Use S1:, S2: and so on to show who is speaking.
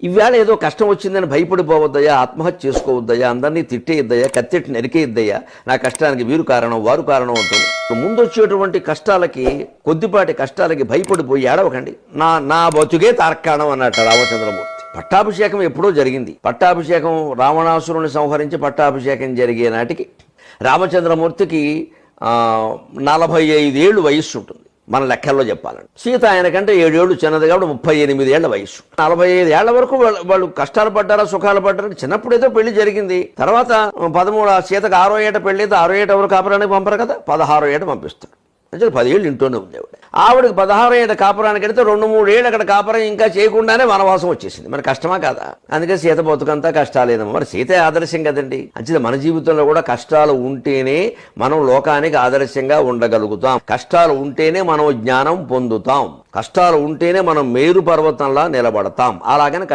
S1: ఇవాళ ఏదో కష్టం వచ్చిందని భయపడిపోవద్దయ్యా, ఆత్మహత్య చేసుకోవద్దయ్యా, అందరినీ తిట్టేయద్దయ్యా, కత్తెట్టి నరికేయద్దయ్యా, నా కష్టానికి వీరు కారణం వారు కారణం అంటాం. ముందు వచ్చేటువంటి కష్టాలకి, కొద్దిపాటి కష్టాలకి భయపడిపోయి ఏడవకండి. నా బతుకే తార్కాణం అన్నట్టు రామచంద్రమూర్తి. పట్టాభిషేకం ఎప్పుడో జరిగింది. పట్టాభిషేకం రావణాసురుని సంహరించి పట్టాభిషేకం జరిగే నాటికి రామచంద్రమూర్తికి 45 ఏళ్ళు వయస్సు ఉంటుంది మన లెక్కల్లో చెప్పాలంటే. సీత ఆయనకంటే 7 ఏళ్ళు చిన్నది కాబట్టి 38 ఏళ్ల వయస్సు. 45 ఏళ్ల వరకు వాళ్ళు కష్టాలు పడ్డారా సుఖాలు పడ్డారా? చిన్నప్పుడు ఏదో పెళ్లి జరిగింది. తర్వాత 13 సీతకు 6వ ఏట పెళ్లి అయితే 6వ ఏట ఎవరు కాపురానికి పంపరు కదా, 16వ ఏట పంపిస్తారు. అంటే 10 ఏళ్ళు ఇంట్లోనే ఉంది ఆవిడకి. 16వ ఏట కాపురానికి వెళితే 2-3 ఏళ్ళు అక్కడ కాపురం ఇంకా చేయకుండానే వనవాసం వచ్చేసింది. మరి కష్టమా కాదా? అందుకే సీత బతుకంతా కష్టాలేదమ్మా. మరి సీతే ఆదర్శం కదండి. అంతే మన జీవితంలో కూడా కష్టాలు ఉంటేనే మనం లోకానికి ఆదర్శంగా ఉండగలుగుతాం. కష్టాలు ఉంటేనే మనం జ్ఞానం పొందుతాం. కష్టాలు ఉంటేనే మనం మేరు పర్వతంలా నిలబడతాం. అలాగని